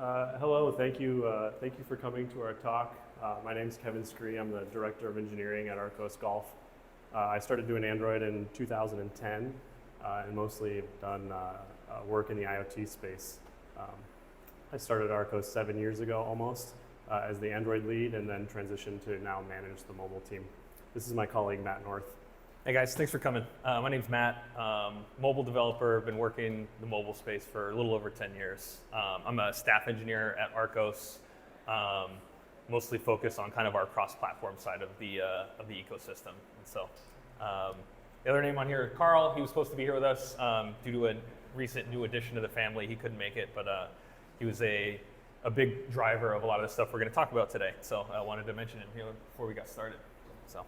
Hello, thank you for coming to our talk. My name is Kevin Skrei. I'm the Director of Engineering at Arcos Golf. I started doing Android in 2010 and mostly have done work in the IoT space. I started at Arcos 7 years ago almost as the Android lead and then transitioned to now manage the mobile team. This is my colleague, Matt North. Hey guys, thanks for coming. My name's Matt, mobile developer, been working the mobile space for a little over 10 years. I'm a staff engineer at Arcos, mostly focused on kind of our cross-platform side of the ecosystem. And so the other name on here, Carl, he was supposed to be here with us due to a recent new addition to the family. He couldn't make it, but he was a big driver of a lot of the stuff we're going to talk about today. So I wanted to mention it before we got started. So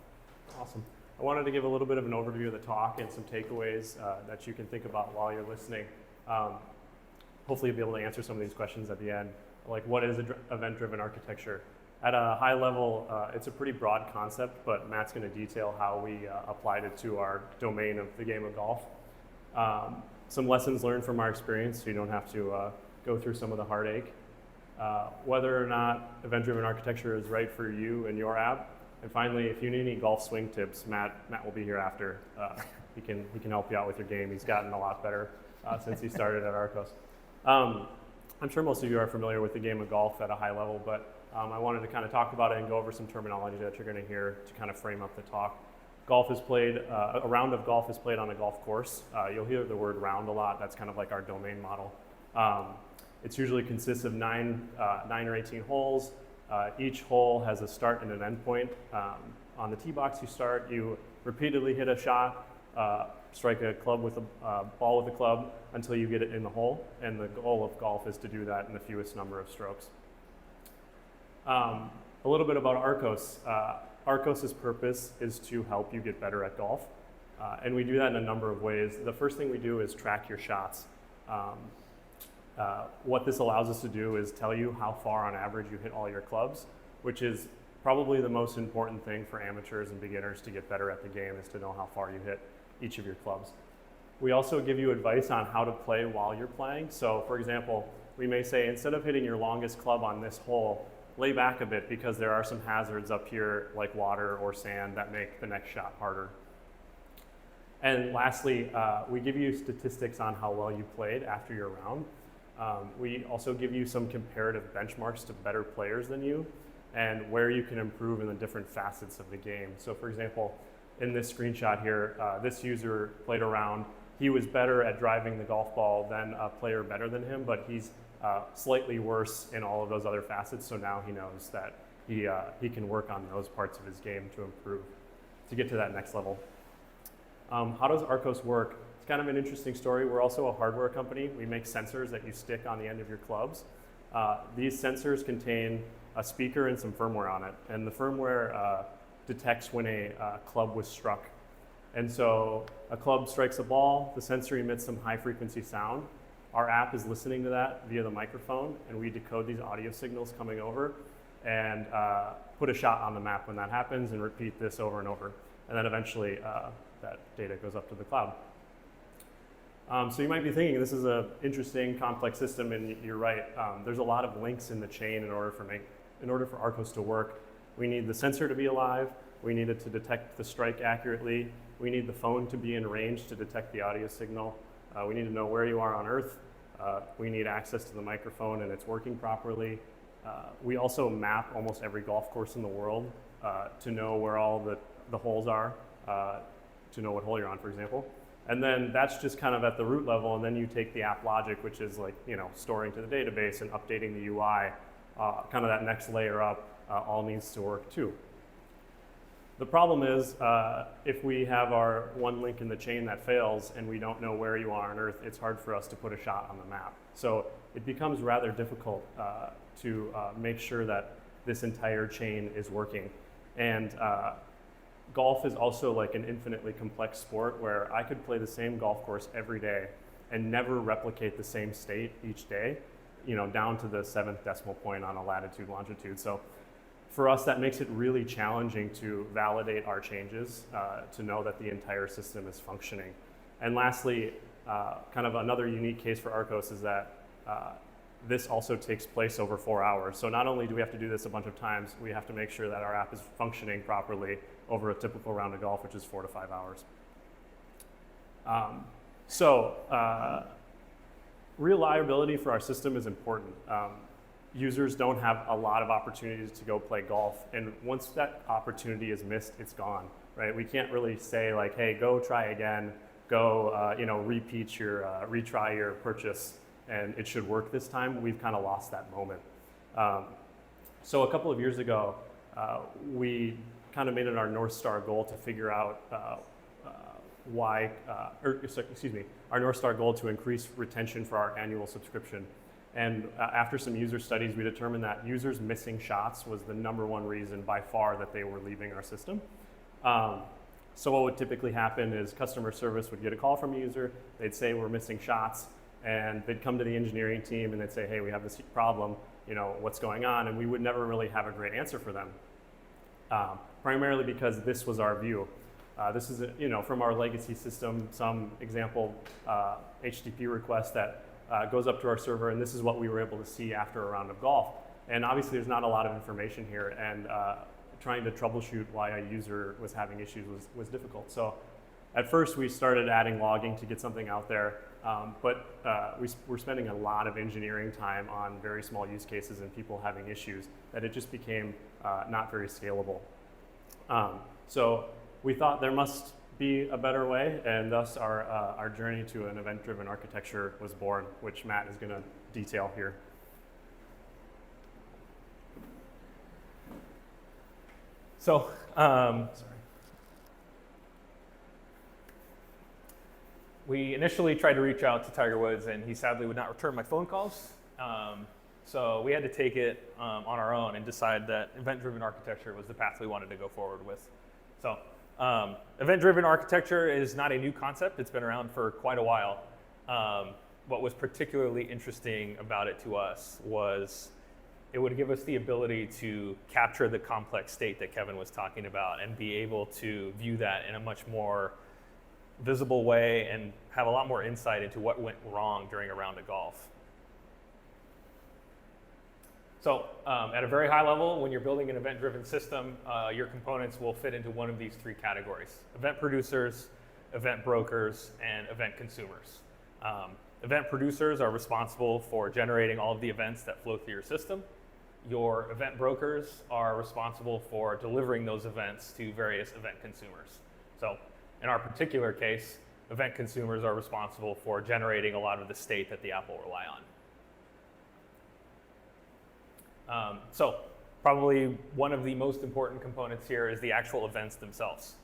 awesome. I wanted to give a little bit of an overview of the talk and some takeaways that you can think about while you're listening. Hopefully you'll be able to answer some of these questions at the end, like what is event-driven architecture? At a high level, it's a pretty broad concept, but Matt's going to detail how we applied it to our domain of the game of golf. Some lessons learned from our experience, so you don't have to go through some of the heartache. Whether or not event-driven architecture is right for you and your app. And finally, if you need any golf swing tips, Matt will be here after. He can help you out with your game. He's gotten a lot better since he started at Arcos. I'm sure most of you are familiar with the game of golf at a high level, but I wanted to kind of talk about it and go over some terminology that you're going to hear to kind of frame up the talk. Golf is played, a round of golf is played on a golf course. You'll hear the word round a lot. That's kind of like our domain model. It usually consists of 9 or 18 holes. Each hole has a start and an end point. On the tee box you start, you repeatedly hit a shot, strike a club with a ball with a club until you get it in the hole, and the goal of golf is to do that in the fewest number of strokes. A little bit about Arcos. Arcos's purpose is to help you get better at golf, and we do that in a number of ways. The first thing we do is track your shots. What this allows us to do is tell you how far on average you hit all your clubs, which is probably the most important thing for amateurs and beginners to get better at the game, is to know how far you hit each of your clubs. We also give you advice on how to play while you're playing. So for example, we may say, instead of hitting your longest club on this hole, lay back a bit because there are some hazards up here like water or sand that make the next shot harder. And lastly, we give you statistics on how well you played after your round. We also give you some comparative benchmarks to better players than you and where you can improve in the different facets of the game. So for example, in this screenshot here, this user played a round. He was better at driving the golf ball than a player better than him, but he's slightly worse in all of those other facets. So now he knows that he can work on those parts of his game to improve, to get to that next level. How does Arcos work? It's kind of an interesting story. We're also a hardware company. We make sensors that you stick on the end of your clubs. These sensors contain a speaker and some firmware on it. And the firmware detects when a club was struck. And so a club strikes a ball, the sensor emits some high frequency sound. Our app is listening to that via the microphone, and we decode these audio signals coming over and put a shot on the map when that happens and repeat this over and over. And then eventually that data goes up to the cloud. So you might be thinking this is an interesting, complex system, and you're right. There's a lot of links in the chain in order for Arcos to work. We need the sensor to be alive. We need it to detect the strike accurately. We need the phone to be in range to detect the audio signal. We need to know where you are on Earth. We need access to the microphone and it's working properly. We also map almost every golf course in the world to know where all the holes are, to know what hole you're on, for example. And then that's just kind of at the root level, and then you take the app logic, which is like, storing to the database and updating the UI, kind of that next layer up, all needs to work too. The problem is, if we have our one link in the chain that fails and we don't know where you are on Earth, it's hard for us to put a shot on the map. So it becomes rather difficult to make sure that this entire chain is working. And golf is also like an infinitely complex sport where I could play the same golf course every day and never replicate the same state each day, down to the 7th decimal point on a latitude, longitude. So for us, that makes it really challenging to validate our changes, to know that the entire system is functioning. And lastly, kind of another unique case for Arcos is that this also takes place over 4 hours. So not only do we have to do this a bunch of times, we have to make sure that our app is functioning properly over a typical round of golf, which is 4 to 5 hours. Reliability for our system is important. Users don't have a lot of opportunities to go play golf, and once that opportunity is missed, it's gone, right? We can't really say like, hey, go try again, go retry your purchase, and it should work this time. We've kind of lost that moment. So a couple of years ago, we kind of made it our North Star goal to figure out our North Star goal to increase retention for our annual subscription. And after some user studies, we determined that users missing shots was the #1 reason by far that they were leaving our system. So what would typically happen is customer service would get a call from a user, they'd say we're missing shots, and they'd come to the engineering team and they'd say, hey, we have this problem, what's going on? And we would never really have a great answer for them, primarily because this was our view. This is, from our legacy system, some example HTTP request that goes up to our server, and this is what we were able to see after a round of golf. And obviously there's not a lot of information here, and trying to troubleshoot why a user was having issues was difficult. So at first we started adding logging to get something out there, but we're spending a lot of engineering time on very small use cases and people having issues that it just became not very scalable. So we thought there must be a better way, and thus our journey to an event-driven architecture was born, which Matt is going to detail here. So, we initially tried to reach out to Tiger Woods, and he sadly would not return my phone calls. So we had to take it on our own and decide that event-driven architecture was the path we wanted to go forward with. So, event-driven architecture is not a new concept. It's been around for quite a while. What was particularly interesting about it to us was it would give us the ability to capture the complex state that Kevin was talking about and be able to view that in a much more visible way and have a lot more insight into what went wrong during a round of golf. So at a very high level, when you're building an event-driven system, your components will fit into one of these 3 categories: event producers, event brokers, and event consumers. Event producers are responsible for generating all of the events that flow through your system. Your event brokers are responsible for delivering those events to various event consumers. So in our particular case, event consumers are responsible for generating a lot of the state that the app will rely on. So probably one of the most important components here is the actual events themselves.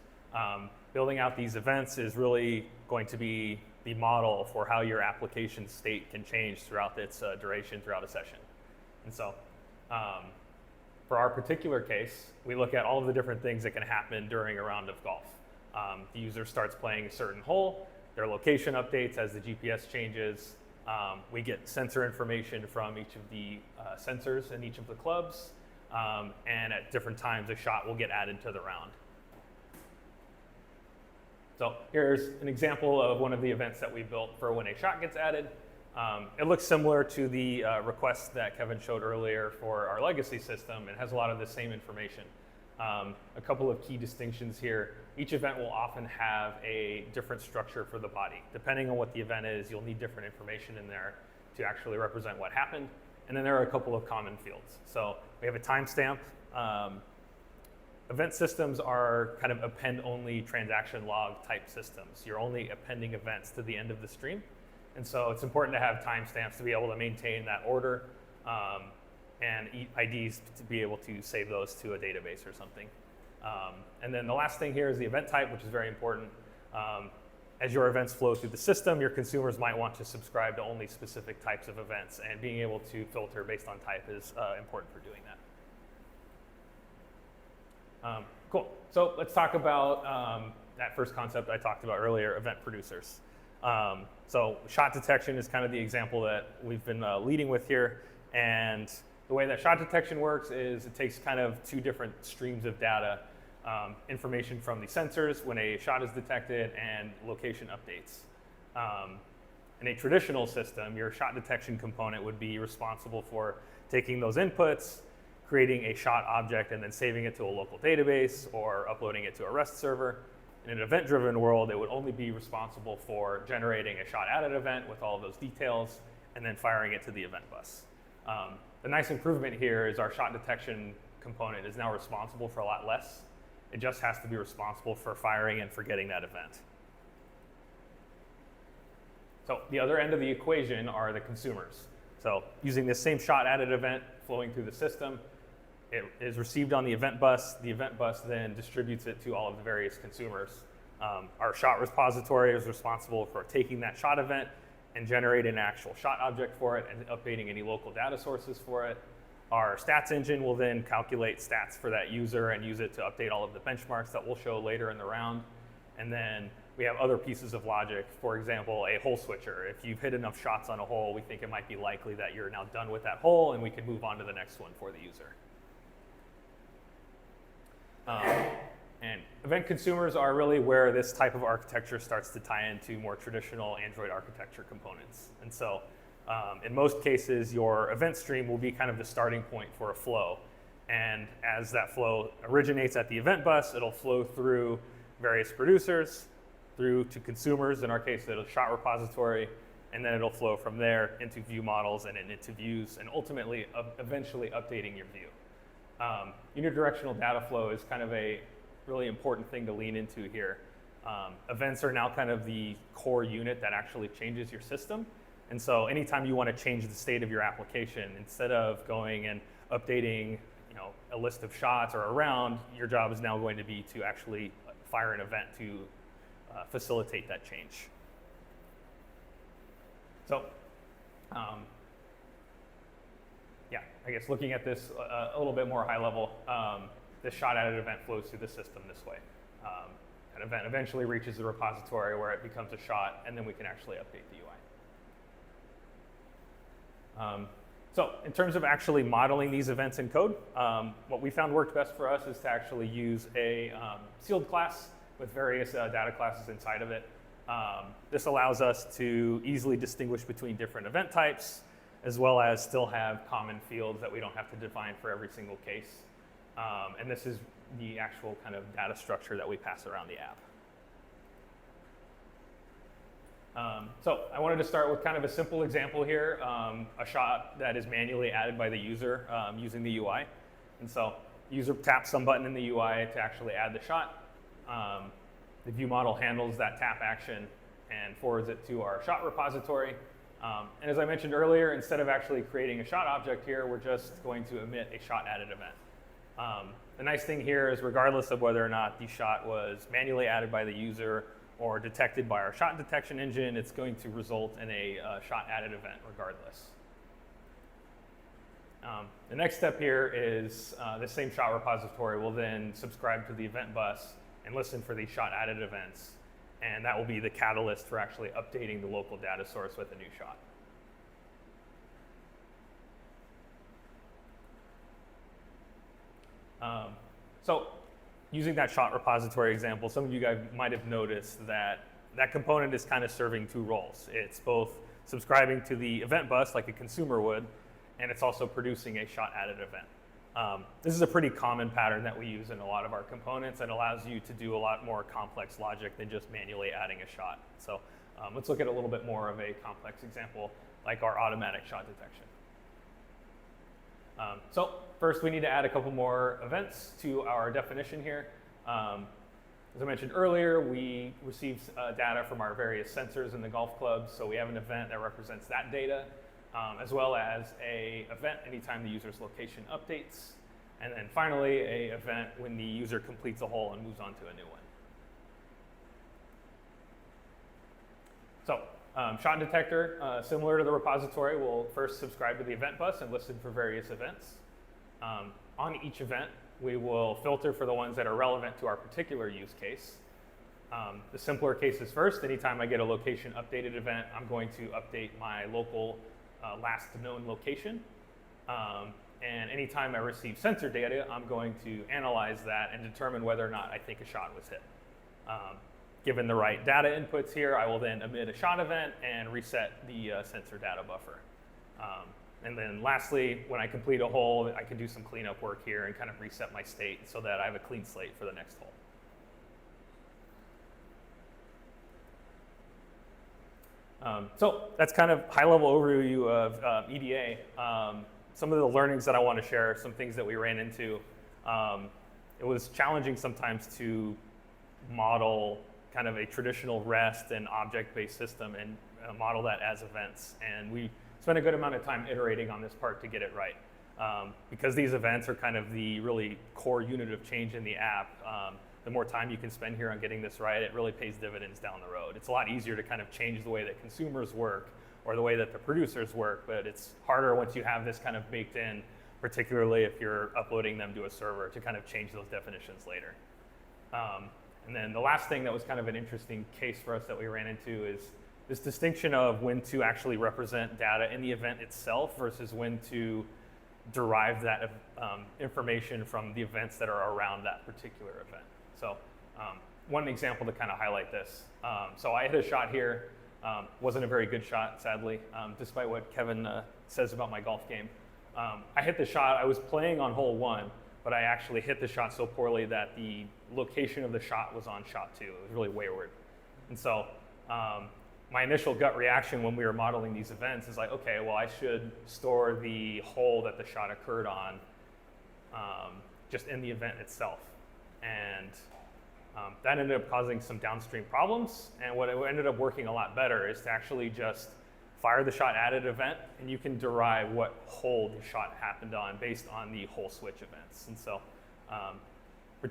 Building out these events is really going to be the model for how your application state can change throughout its duration throughout a session. And so for our particular case, we look at all of the different things that can happen during a round of golf. The user starts playing a certain hole, their location updates as the GPS changes. We get sensor information from each of the sensors in each of the clubs, and at different times a shot will get added to the round. So here's an example of one of the events that we built for when a shot gets added. It looks similar to the request that Kevin showed earlier for our legacy system. It has a lot of the same information. A couple of key distinctions here. Each event will often have a different structure for the body. Depending on what the event is, you'll need different information in there to actually represent what happened. And then there are a couple of common fields. So we have a timestamp. Event systems are kind of append-only transaction log type systems. You're only appending events to the end of the stream. And so it's important to have timestamps to be able to maintain that order and IDs to be able to save those to a database or something. And then the last thing here is the event type, which is very important. As your events flow through the system, your consumers might want to subscribe to only specific types of events, and being able to filter based on type is important for doing that. Cool. So let's talk about that first concept I talked about earlier, event producers. So shot detection is kind of the example that we've been leading with here. And the way that shot detection works is it takes kind of 2 different streams of data, information from the sensors when a shot is detected and location updates. In a traditional system, your shot detection component would be responsible for taking those inputs, creating a shot object, and then saving it to a local database or uploading it to a REST server. In an event-driven world, it would only be responsible for generating a shot added event with all of those details and then firing it to the event bus. The nice improvement here is our shot detection component is now responsible for a lot less. It just has to be responsible for firing and for getting that event. So the other end of the equation are the consumers. So using this same shot added event flowing through the system, it is received on the event bus. The event bus then distributes it to all of the various consumers. Our shot repository is responsible for taking that shot event and generating an actual shot object for it and updating any local data sources for it. Our stats engine will then calculate stats for that user and use it to update all of the benchmarks that we'll show later in the round. And then we have other pieces of logic. For example, a hole switcher. If you've hit enough shots on a hole, we think it might be likely that you're now done with that hole and we can move on to the next one for the user. And event consumers are really where this type of architecture starts to tie into more traditional Android architecture components. And so in most cases, your event stream will be kind of the starting point for a flow. And as that flow originates at the event bus, it'll flow through various producers, through to consumers, in our case, it'll shot repository, and then it'll flow from there into view models and into views, and ultimately, eventually updating your view. Unidirectional data flow is kind of a really important thing to lean into here. Events are now kind of the core unit that actually changes your system. And so anytime you want to change the state of your application, instead of going and updating a list of shots or a round, your job is now going to be to actually fire an event to facilitate that change. So yeah, I guess looking at this a little bit more high level, this shot added event flows through the system this way. An event eventually reaches the repository where it becomes a shot, and then we can actually update the UI. So in terms of actually modeling these events in code, what we found worked best for us is to actually use a sealed class with various data classes inside of it. This allows us to easily distinguish between different event types, as well as still have common fields that we don't have to define for every single case. And this is the actual kind of data structure that we pass around the app. So I wanted to start with kind of a simple example here, a shot that is manually added by the user using the UI. And so the user taps some button in the UI to actually add the shot. The view model handles that tap action and forwards it to our shot repository. And as I mentioned earlier, instead of actually creating a shot object here, we're just going to emit a shot added event. The nice thing here is regardless of whether or not the shot was manually added by the user or detected by our shot detection engine, it's going to result in a shot added event regardless. The next step here is the same shot repository will then subscribe to the event bus and listen for these shot added events. And that will be the catalyst for actually updating the local data source with a new shot. So using that shot repository example, some of you guys might have noticed that that component is kind of serving two roles. It's both subscribing to the event bus like a consumer would, and it's also producing a shot added event. This is a pretty common pattern that we use in a lot of our components and allows you to do a lot more complex logic than just manually adding a shot. So let's look at a little bit more of a complex example like our automatic shot detection. So first we need to add a couple more events to our definition here. As I mentioned earlier, we receive data from our various sensors in the golf clubs. So we have an event that represents that data, as well as an event anytime the user's location updates. And then finally, an event when the user completes a hole and moves on to a new one. So shot detector, similar to the repository, will first subscribe to the event bus and listen for various events. On each event, we will filter for the ones that are relevant to our particular use case. The simpler cases first. Anytime I get a location updated event, I'm going to update my local last known location. And anytime I receive sensor data, I'm going to analyze that and determine whether or not I think a shot was hit. given the right data inputs here, I will then emit a shot event and reset the sensor data buffer. And then lastly, when I complete a hole, I can do some cleanup work here and kind of reset my state so that I have a clean slate for the next hole. So that's kind of high-level overview of EDA. Some of the learnings that I want to share, some things that we ran into. It was challenging sometimes to model kind of a traditional REST and object-based system and model that as events. And we spent a good amount of time iterating on this part to get it right. Because these events are kind of the really core unit of change in the app, the more time you can spend here on getting this right, it really pays dividends down the road. It's a lot easier to kind of change the way that consumers work or the way that the producers work, but it's harder once you have this kind of baked in, particularly if you're uploading them to a server, to kind of change those definitions later. And then the last thing that was kind of an interesting case for us that we ran into is this distinction of when to actually represent data in the event itself versus when to derive that information from the events that are around that particular event. So one example to kind of highlight this. So I hit a shot here. Wasn't a very good shot, sadly, despite what Kevin says about my golf game. I hit the shot. I was playing on hole 1, but I actually hit the shot so poorly that the location of the shot was on shot 2. It was really wayward. And so my initial gut reaction when we were modeling these events is like, okay, well, I should store the hole that the shot occurred on just in the event itself. And that ended up causing some downstream problems. And what ended up working a lot better is to actually just fire the shot at an event, and you can derive what hole the shot happened on based on the hole switch events. And so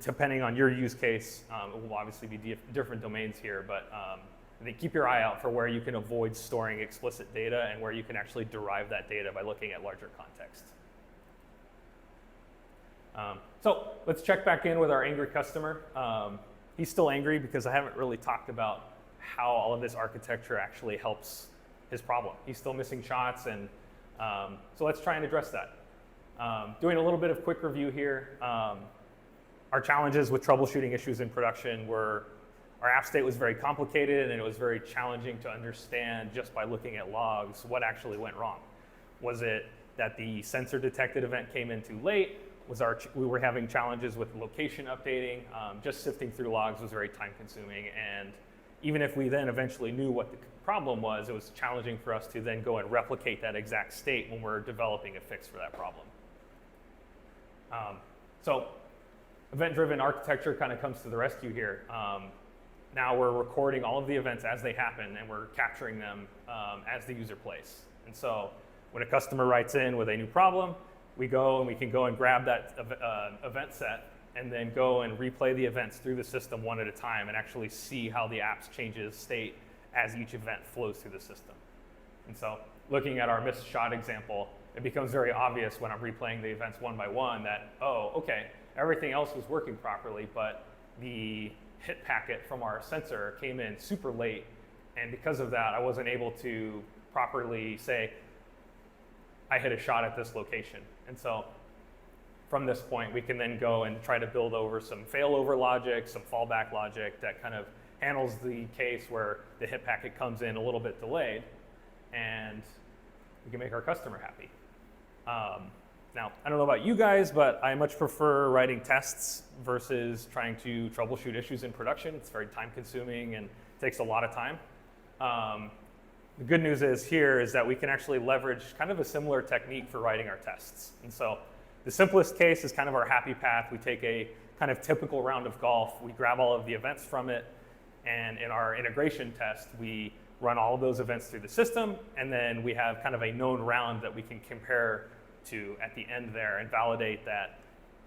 depending on your use case, it will obviously be different domains here, but I think keep your eye out for where you can avoid storing explicit data and where you can actually derive that data by looking at larger context. So let's check back in with our angry customer. He's still angry because I haven't really talked about how all of this architecture actually helps his problem. He's still missing shots, and so let's try and address that. Doing a little bit of quick review here. Our challenges with troubleshooting issues in production were our app state was very complicated, and it was very challenging to understand just by looking at logs what actually went wrong. Was it that the sensor detected event came in too late? We were having challenges with location updating. Just sifting through logs was very time consuming, and even if we then eventually knew what the problem was, it was challenging for us to then go and replicate that exact state when we're developing a fix for that problem. So event-driven architecture kind of comes to the rescue here. Now we're recording all of the events as they happen, and we're capturing them as the user plays. And so when a customer writes in with a new problem, we go and we can go and grab that event set and then go and replay the events through the system one at a time and actually see how the app changes state as each event flows through the system. And so looking at our missed shot example, it becomes very obvious when I'm replaying the events one by one that, oh, okay, everything else was working properly, but the hit packet from our sensor came in super late, and because of that, I wasn't able to properly say, I hit a shot at this location. And so from this point, we can then go and try to build over some failover logic, some fallback logic that kind of handles the case where the hit packet comes in a little bit delayed, and we can make our customer happy. Now, I don't know about you guys, but I much prefer writing tests versus trying to troubleshoot issues in production. It's very time consuming and takes a lot of time. The good news is that we can actually leverage kind of a similar technique for writing our tests. And so the simplest case is kind of our happy path. We take a kind of typical round of golf, we grab all of the events from it, and in our integration test, we run all of those events through the system, and then we have kind of a known round that we can compare to at the end there and validate that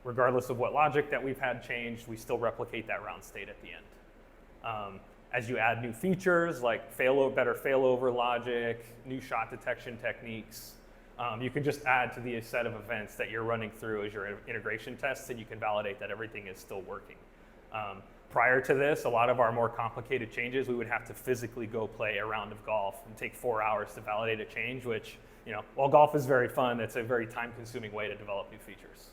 regardless of what logic that we've had changed, we still replicate that round state at the end. As you add new features like better failover logic, new shot detection techniques, you can just add to the set of events that you're running through as your integration tests, and you can validate that everything is still working. Prior to this, a lot of our more complicated changes, we would have to physically go play a round of golf and take 4 hours to validate a change, which, while golf is very fun, it's a very time-consuming way to develop new features.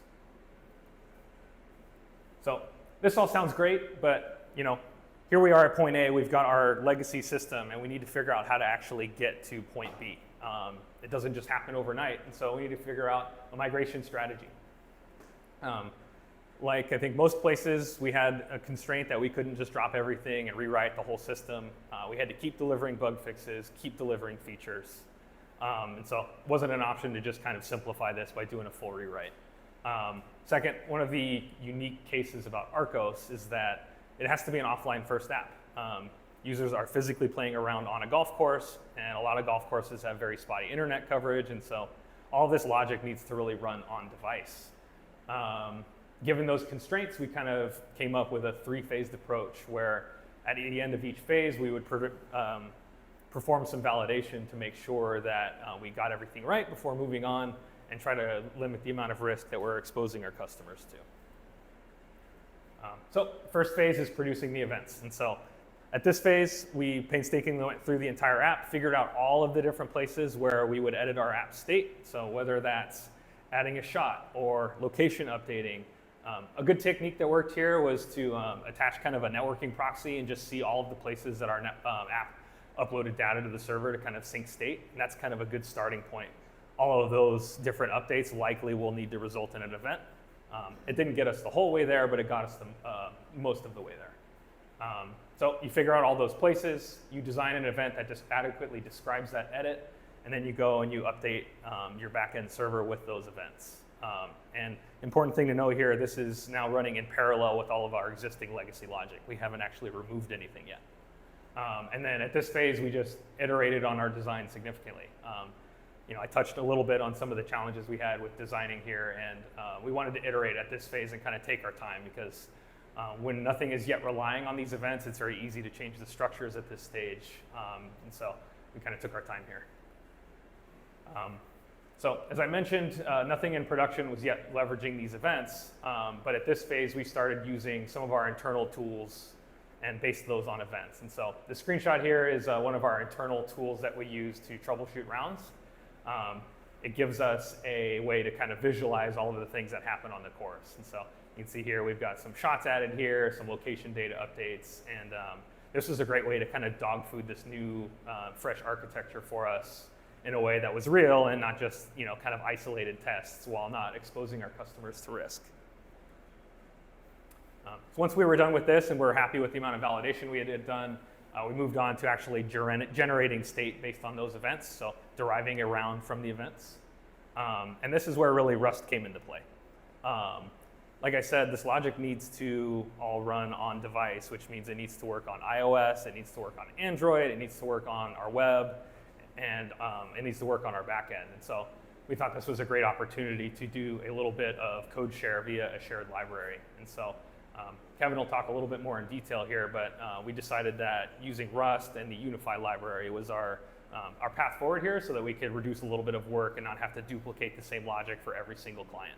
So this all sounds great, but here we are at point A, we've got our legacy system, and we need to figure out how to actually get to point B. It doesn't just happen overnight, and so we need to figure out a migration strategy. Like I think most places, we had a constraint that we couldn't just drop everything and rewrite the whole system. We had to keep delivering bug fixes, keep delivering features. And so it wasn't an option to just kind of simplify this by doing a full rewrite. Second, one of the unique cases about Arcos is that it has to be an offline first app. Users are physically playing around on a golf course, and a lot of golf courses have very spotty internet coverage, and so all this logic needs to really run on device. Given those constraints, we kind of came up with a three-phased approach where at the end of each phase, we would perform some validation to make sure that we got everything right before moving on and try to limit the amount of risk that we're exposing our customers to. So first phase is producing the events. And so at this phase, we painstakingly went through the entire app, figured out all of the different places where we would edit our app state. So whether that's adding a shot or location updating. A good technique that worked here was to attach kind of a networking proxy and just see all of the places that our app uploaded data to the server to kind of sync state. And that's kind of a good starting point. All of those different updates likely will need to result in an event. It didn't get us the whole way there, but it got us most of the way there. So you figure out all those places, you design an event that just adequately describes that edit, and then you go and you update your backend server with those events. And important thing to know here, this is now running in parallel with all of our existing legacy logic. We haven't actually removed anything yet. And then at this phase, we just iterated on our design significantly. I touched a little bit on some of the challenges we had with designing here, and we wanted to iterate at this phase and kind of take our time because when nothing is yet relying on these events, it's very easy to change the structures at this stage. And so we kind of took our time here. So as I mentioned, nothing in production was yet leveraging these events, but at this phase, we started using some of our internal tools and based those on events. And so the screenshot here is one of our internal tools that we use to troubleshoot rounds. It gives us a way to kind of visualize all of the things that happen on the course. And so you can see here, we've got some shots added here, some location data updates, and this was a great way to kind of dog food this new fresh architecture for us in a way that was real and not just kind of isolated tests while not exposing our customers to risk. So once we were done with this and we're happy with the amount of validation we had done, we moved on to actually generating state based on those events, so deriving a round from the events. And this is where really Rust came into play. Like I said, this logic needs to all run on device, which means it needs to work on iOS, it needs to work on Android, it needs to work on our web, and it needs to work on our backend. And so we thought this was a great opportunity to do a little bit of code share via a shared library. And so Kevin will talk a little bit more in detail here, but we decided that using Rust and the Unify library was our path forward here so that we could reduce a little bit of work and not have to duplicate the same logic for every single client.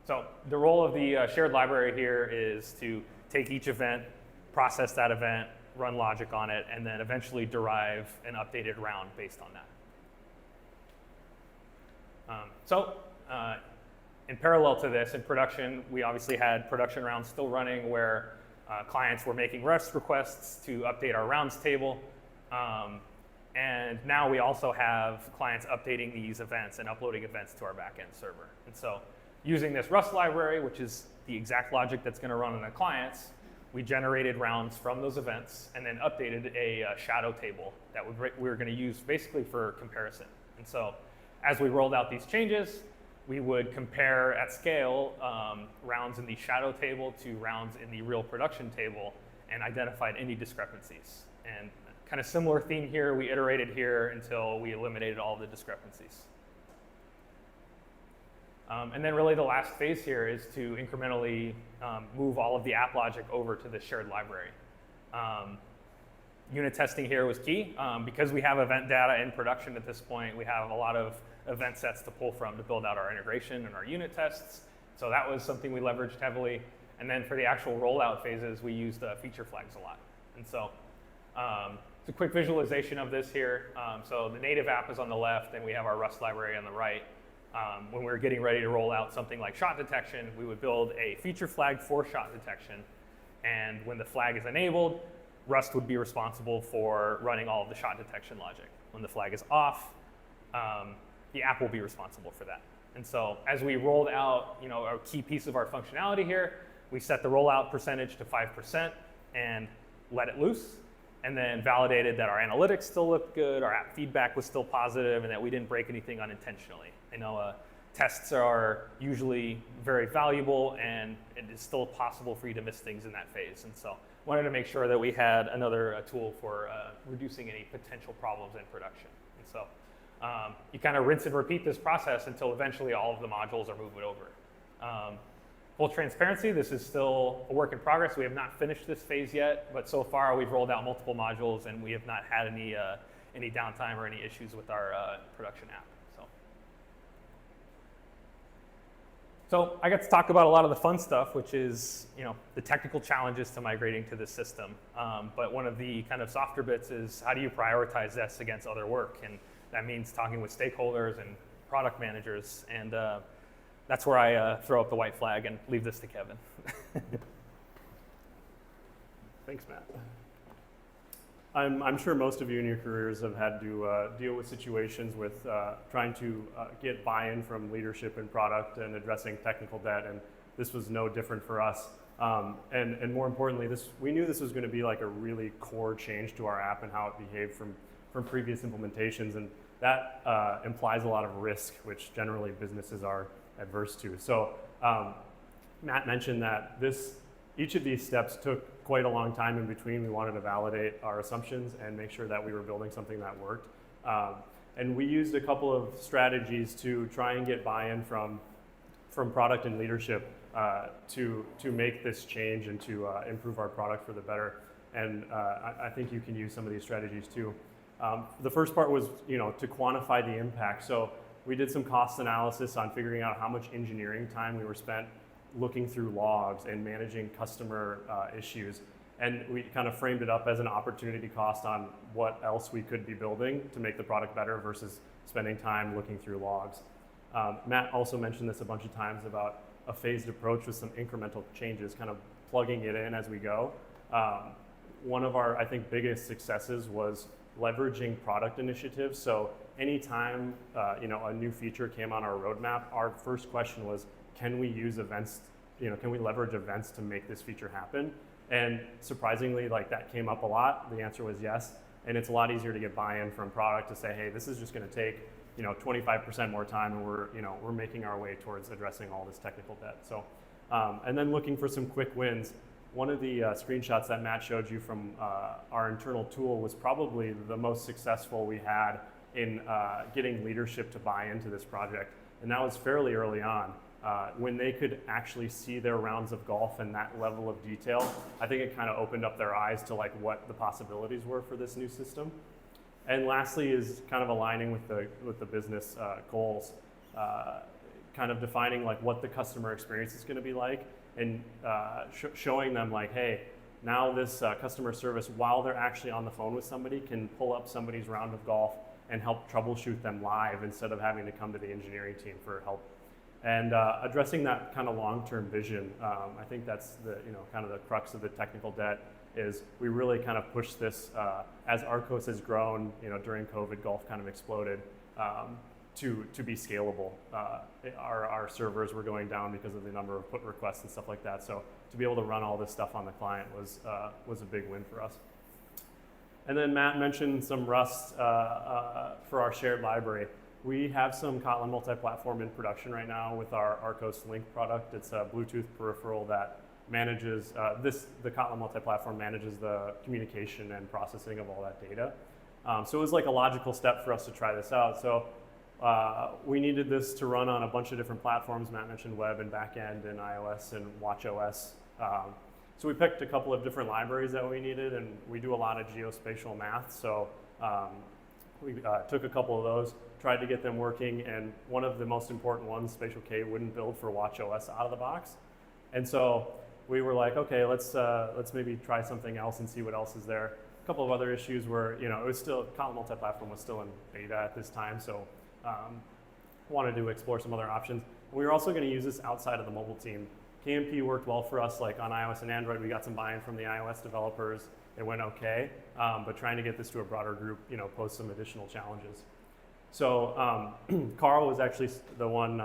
So the role of the shared library here is to take each event, process that event, run logic on it, and then eventually derive an updated round based on that. In parallel to this, in production, we obviously had production rounds still running where clients were making REST requests to update our rounds table. And now we also have clients updating these events and uploading events to our backend server. And so using this Rust library, which is the exact logic that's going to run on the clients, we generated rounds from those events and then updated a shadow table that we were going to use basically for comparison. And so as we rolled out these changes, we would compare at scale rounds in the shadow table to rounds in the real production table and identified any discrepancies. And kind of similar theme here, we iterated here until we eliminated all the discrepancies. And then really the last phase here is to incrementally move all of the app logic over to the shared library. Unit testing here was key. Because we have event data in production at this point, we have a lot of event sets to pull from to build out our integration and our unit tests. So that was something we leveraged heavily. And then for the actual rollout phases, we used feature flags a lot. And so it's a quick visualization of this here. So the native app is on the left, and we have our Rust library on the right. When we were getting ready to roll out something like shot detection, we would build a feature flag for shot detection. And when the flag is enabled, Rust would be responsible for running all of the shot detection logic. When the flag is off, the app will be responsible for that. And so as we rolled out, a key piece of our functionality here, we set the rollout percentage to 5% and let it loose, and then validated that our analytics still looked good, our app feedback was still positive, and that we didn't break anything unintentionally. I know tests are usually very valuable, and it is still possible for you to miss things in that phase. And so wanted to make sure that we had another tool for reducing any potential problems in production. And so you kind of rinse and repeat this process until eventually all of the modules are moved over. Full transparency, this is still a work in progress. We have not finished this phase yet, but so far we've rolled out multiple modules and we have not had any downtime or any issues with our production app. So I got to talk about a lot of the fun stuff, which is the technical challenges to migrating to this system. But one of the kind of softer bits is how do you prioritize this against other work? And that means talking with stakeholders and product managers. And that's where I throw up the white flag and leave this to Kevin. Thanks, Matt. I'm sure most of you in your careers have had to deal with situations with trying to get buy-in from leadership and product and addressing technical debt, and this was no different for us. And more importantly, we knew this was going to be like a really core change to our app and how it behaved from previous implementations, and that implies a lot of risk, which generally businesses are adverse to. So Matt mentioned that each of these steps took quite a long time in between. We wanted to validate our assumptions and make sure that we were building something that worked. And we used a couple of strategies to try and get buy-in from product and leadership to make this change and to improve our product for the better. And I think you can use some of these strategies too. The first part was to quantify the impact. So we did some cost analysis on figuring out how much engineering time we were spent looking through logs and managing customer issues. And we kind of framed it up as an opportunity cost on what else we could be building to make the product better versus spending time looking through logs. Matt also mentioned this a bunch of times about a phased approach with some incremental changes, kind of plugging it in as we go. One of our, I think, biggest successes was leveraging product initiatives. So anytime a new feature came on our roadmap, our first question was, can we use events, can we leverage events to make this feature happen? And surprisingly, that came up a lot. The answer was yes. And it's a lot easier to get buy-in from product to say, hey, this is just going to take 25% more time, and we're making our way towards addressing all this technical debt. So, and then looking for some quick wins. One of the screenshots that Matt showed you from our internal tool was probably the most successful we had in getting leadership to buy into this project. And that was fairly early on. When they could actually see their rounds of golf and that level of detail, I think it kind of opened up their eyes to what the possibilities were for this new system. And lastly is kind of aligning with the business goals, kind of defining what the customer experience is going to be like, and showing them hey, now this customer service, while they're actually on the phone with somebody, can pull up somebody's round of golf and help troubleshoot them live instead of having to come to the engineering team for help. And addressing that kind of long-term vision, I think that's the kind of the crux of the technical debt. Is we really kind of push this as Arcos has grown. During COVID, golf kind of exploded to be scalable. Our servers were going down because of the number of put requests and stuff like that. So to be able to run all this stuff on the client was a big win for us. And then Matt mentioned some Rust for our shared library. We have some Kotlin multi-platform in production right now with our Arcos Link product. It's a Bluetooth peripheral that manages the Kotlin multi-platform manages the communication and processing of all that data. So it was a logical step for us to try this out. So we needed this to run on a bunch of different platforms. Matt mentioned web and backend and iOS and watchOS. So we picked a couple of different libraries that we needed, and we do a lot of geospatial math. So we took a couple of those, tried to get them working, and one of the most important ones, Spatial K, wouldn't build for watchOS out of the box. And so we were like, okay, let's maybe try something else and see what else is there. A couple of other issues were, it was still, Kotlin multi-platform was still in beta at this time, so wanted to explore some other options. We were also going to use this outside of the mobile team. KMP worked well for us, like on iOS and Android. We got some buy-in from the iOS developers. It went okay, but trying to get this to a broader group, posed some additional challenges. So Carl was actually the one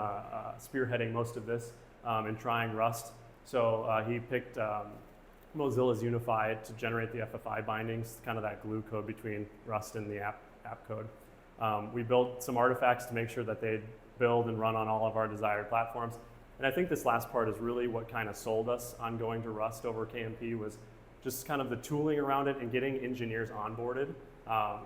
spearheading most of this and trying Rust. So he picked Mozilla's Unified to generate the FFI bindings, kind of that glue code between Rust and the app code. We built some artifacts to make sure that they'd build and run on all of our desired platforms. And I think this last part is really what kind of sold us on going to Rust over KMP, was just kind of the tooling around it and getting engineers onboarded.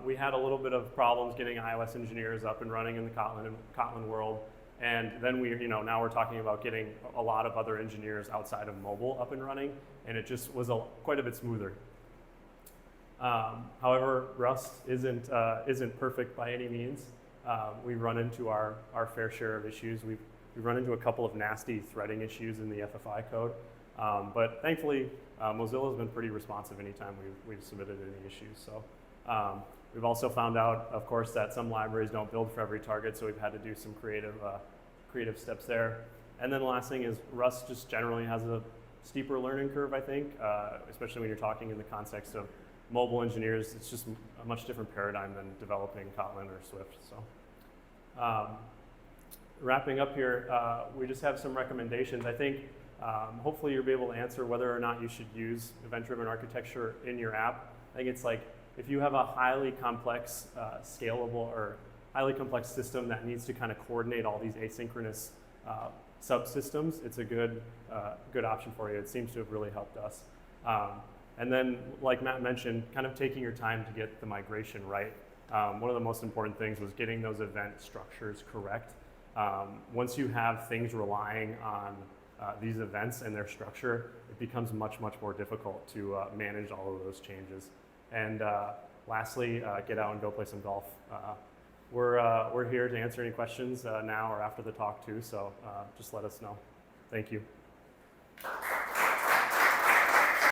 We had a little bit of problems getting iOS engineers up and running in the Kotlin world. And then now we're talking about getting a lot of other engineers outside of mobile up and running, and it just was quite a bit smoother. However, Rust isn't perfect by any means. We run into our fair share of issues. We've run into a couple of nasty threading issues in the FFI code, but thankfully Mozilla's been pretty responsive anytime we've submitted any issues. So we've also found out, of course, that some libraries don't build for every target, so we've had to do some creative steps there. And then the last thing is Rust just generally has a steeper learning curve, I think, especially when you're talking in the context of mobile engineers. It's just a much different paradigm than developing Kotlin or Swift. So wrapping up here, we just have some recommendations. I think hopefully you'll be able to answer whether or not you should use event-driven architecture in your app. I think it's like, if you have a highly complex, scalable, or highly complex system that needs to kind of coordinate all these asynchronous subsystems, it's a good option for you. It seems to have really helped us. And then, like Matt mentioned, kind of taking your time to get the migration right. One of the most important things was getting those event structures correct. Once you have things relying on these events and their structure, it becomes much, much more difficult to manage all of those changes. And lastly, get out and go play some golf. We're here to answer any questions now or after the talk too, so just let us know. Thank you.